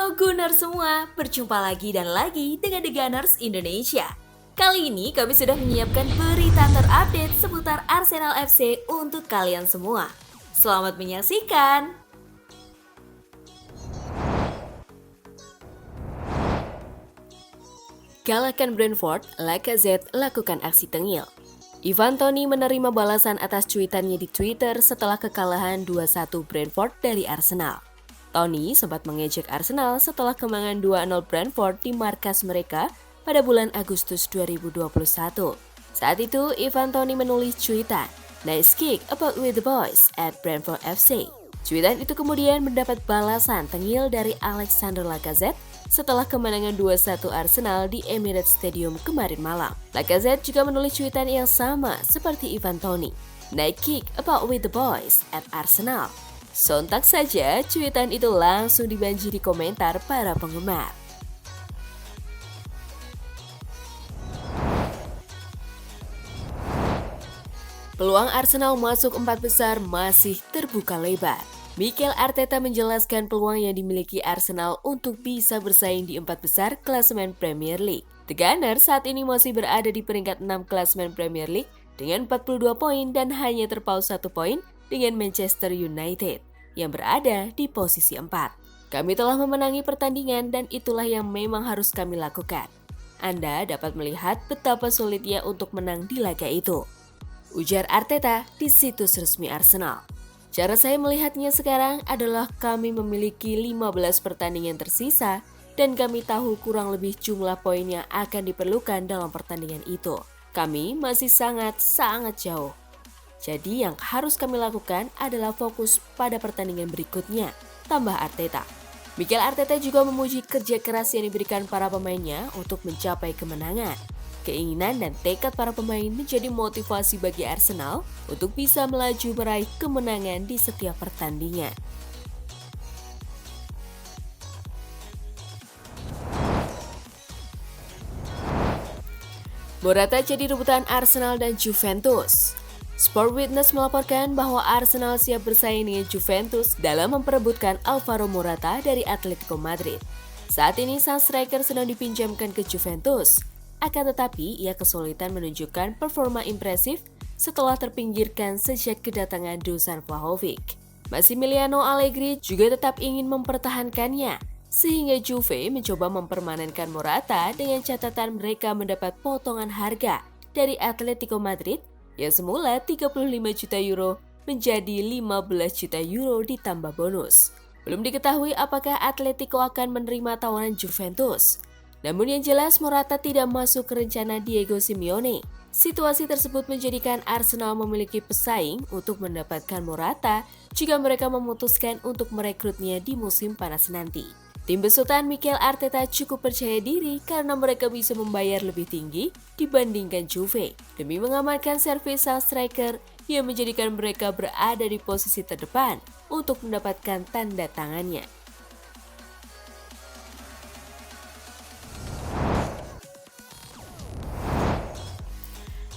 Halo Gunners semua, berjumpa lagi dan lagi dengan The Gunners Indonesia. Kali ini kami sudah menyiapkan berita terupdate seputar Arsenal FC untuk kalian semua. Selamat menyaksikan! Kalahkan Brentford, Lacazette lakukan aksi tengil. Ivan Toney menerima balasan atas cuitannya di Twitter setelah kekalahan 2-1 Brentford dari Arsenal. Toney sempat mengejek Arsenal setelah kemenangan 2-0 Brentford di markas mereka pada bulan Agustus 2021. Saat itu, Ivan Toney menulis cuitan, "Nice kick about with the boys at Brentford FC." Cuitan itu kemudian mendapat balasan tengil dari Alexander Lacazette setelah kemenangan 2-1 Arsenal di Emirates Stadium kemarin malam. Lacazette juga menulis cuitan yang sama seperti Ivan Toney, "Nice kick about with the boys at Arsenal." Sontak saja, cuitan itu langsung dibanjiri komentar para penggemar. Peluang Arsenal masuk 4 besar masih terbuka lebar. Mikel Arteta menjelaskan peluang yang dimiliki Arsenal untuk bisa bersaing di 4 besar klasemen Premier League. The Gunners saat ini masih berada di peringkat 6 klasemen Premier League dengan 42 poin dan hanya terpaut 1 poin dengan Manchester United yang berada di posisi 4. Kami telah memenangi pertandingan dan itulah yang memang harus kami lakukan. Anda dapat melihat betapa sulitnya untuk menang di laga itu, ujar Arteta di situs resmi Arsenal. Cara saya melihatnya sekarang adalah kami memiliki 15 pertandingan tersisa dan kami tahu kurang lebih jumlah poin yang akan diperlukan dalam pertandingan itu. Kami masih sangat jauh. Jadi yang harus kami lakukan adalah fokus pada pertandingan berikutnya, tambah Arteta. Mikel Arteta juga memuji kerja keras yang diberikan para pemainnya untuk mencapai kemenangan. Keinginan dan tekad para pemain menjadi motivasi bagi Arsenal untuk bisa melaju meraih kemenangan di setiap pertandingan. Morata jadi rebutan Arsenal dan Juventus. Sport Witness melaporkan bahwa Arsenal siap bersaing dengan Juventus dalam memperebutkan Alvaro Morata dari Atletico Madrid. Saat ini sang striker sedang dipinjamkan ke Juventus. Akan tetapi, ia kesulitan menunjukkan performa impresif setelah terpinggirkan sejak kedatangan Dusan Vlahovic. Massimiliano Allegri juga tetap ingin mempertahankannya, sehingga Juve mencoba mempermanenkan Morata dengan catatan mereka mendapat potongan harga dari Atletico Madrid yang semula 35 juta euro menjadi 15 juta euro ditambah bonus. Belum diketahui apakah Atletico akan menerima tawaran Juventus. Namun yang jelas Morata tidak masuk ke rencana Diego Simeone. Situasi tersebut menjadikan Arsenal memiliki pesaing untuk mendapatkan Morata jika mereka memutuskan untuk merekrutnya di musim panas nanti. Tim besutan Mikel Arteta cukup percaya diri karena mereka bisa membayar lebih tinggi dibandingkan Juve demi mengamankan servis sang striker yang menjadikan mereka berada di posisi terdepan untuk mendapatkan tanda tangannya.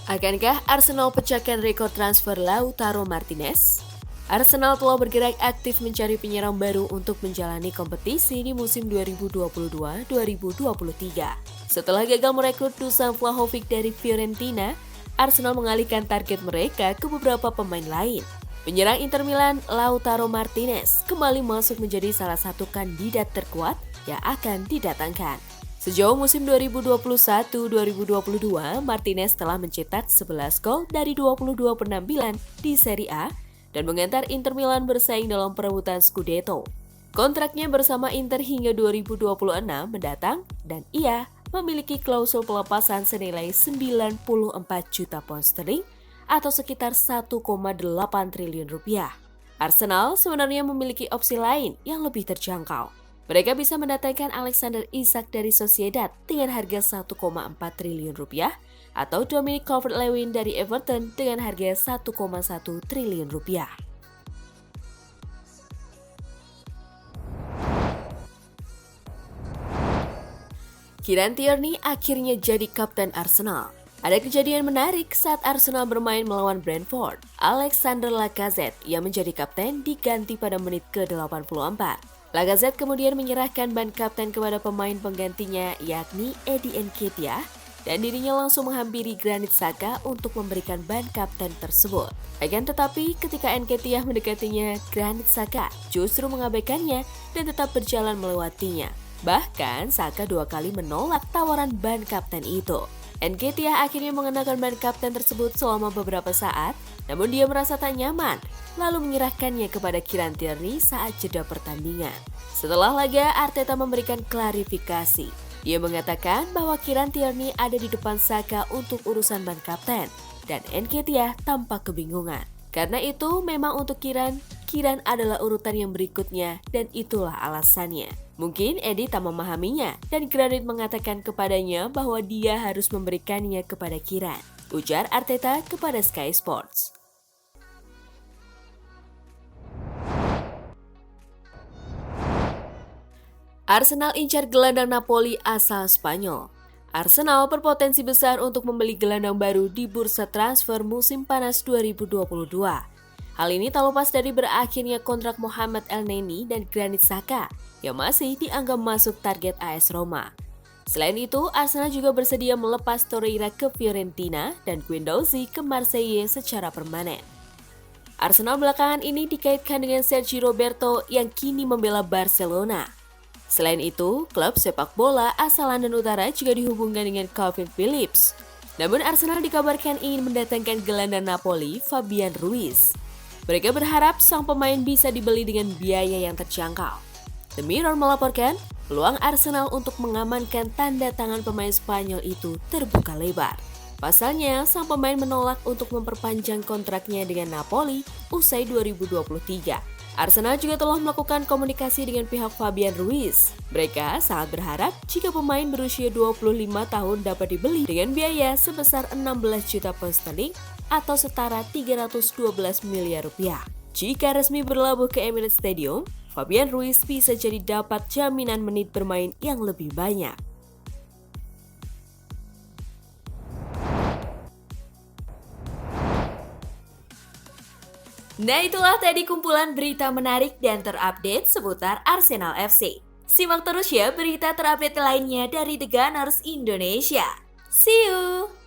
Akankah Arsenal pecahkan rekor transfer Lautaro Martinez? Arsenal telah bergerak aktif mencari penyerang baru untuk menjalani kompetisi di musim 2022-2023. Setelah gagal merekrut Dusan Vlahovic dari Fiorentina, Arsenal mengalihkan target mereka ke beberapa pemain lain. Penyerang Inter Milan Lautaro Martinez kembali masuk menjadi salah satu kandidat terkuat yang akan didatangkan. Sejauh musim 2021-2022, Martinez telah mencetak 11 gol dari 22 penampilan di Serie A dan mengantar Inter Milan bersaing dalam perebutan Scudetto. Kontraknya bersama Inter hingga 2026 mendatang dan ia memiliki klausul pelepasan senilai 94 juta pound sterling atau sekitar 1,8 triliun rupiah. Arsenal sebenarnya memiliki opsi lain yang lebih terjangkau. Mereka bisa mendatangkan Alexander Isak dari Sociedad dengan harga 1,4 triliun rupiah atau Dominic Calvert-Lewin dari Everton dengan harga 1,1 triliun rupiah. Kieran Tierney akhirnya jadi kapten Arsenal. Ada kejadian menarik saat Arsenal bermain melawan Brentford. Alexander Lacazette yang menjadi kapten diganti pada menit ke-84. Lacazette kemudian menyerahkan ban kapten kepada pemain penggantinya yakni Eddie Nketiah dan dirinya langsung menghampiri Granit Xhaka untuk memberikan ban kapten tersebut. Akan tetapi ketika Nketiah mendekatinya, Granit Xhaka justru mengabaikannya dan tetap berjalan melewatinya. Bahkan Xhaka 2 kali menolak tawaran ban kapten itu. Nketiah akhirnya mengenakan ban kapten tersebut selama beberapa saat, namun dia merasa tak nyaman, lalu menyerahkannya kepada Kieran Tierney saat jeda pertandingan. Setelah laga, Arteta memberikan klarifikasi. Dia mengatakan bahwa Kieran Tierney ada di depan Xhaka untuk urusan ban kapten, dan Nketiah tampak kebingungan. Karena itu memang untuk Kieran adalah urutan yang berikutnya dan itulah alasannya. Mungkin Eddie tak memahaminya dan Granit mengatakan kepadanya bahwa dia harus memberikannya kepada Kieran, ujar Arteta kepada Sky Sports. Arsenal incar gelandang Napoli asal Spanyol. Arsenal berpotensi besar untuk membeli gelandang baru di bursa transfer musim panas 2022. Hal ini tak lepas dari berakhirnya kontrak Mohamed Elneny dan Granit Xhaka yang masih dianggap masuk target AS Roma. Selain itu, Arsenal juga bersedia melepas Torreira ke Fiorentina dan Guendouzi ke Marseille secara permanen. Arsenal belakangan ini dikaitkan dengan Sergi Roberto yang kini membela Barcelona. Selain itu, klub sepak bola asal London Utara juga dihubungkan dengan Calvin Phillips. Namun Arsenal dikabarkan ingin mendatangkan gelandang Napoli, Fabian Ruiz. Mereka berharap sang pemain bisa dibeli dengan biaya yang terjangkau. The Mirror melaporkan, peluang Arsenal untuk mengamankan tanda tangan pemain Spanyol itu terbuka lebar. Pasalnya, sang pemain menolak untuk memperpanjang kontraknya dengan Napoli usai 2023. Arsenal juga telah melakukan komunikasi dengan pihak Fabian Ruiz. Mereka sangat berharap jika pemain berusia 25 tahun dapat dibeli dengan biaya sebesar 16 juta pound sterling atau setara 312 miliar rupiah. Jika resmi berlabuh ke Emirates Stadium, Fabian Ruiz bisa jadi dapat jaminan menit bermain yang lebih banyak. Nah, itulah tadi kumpulan berita menarik dan terupdate seputar Arsenal FC. Simak terus ya berita terupdate lainnya dari The Gunners Indonesia. See you!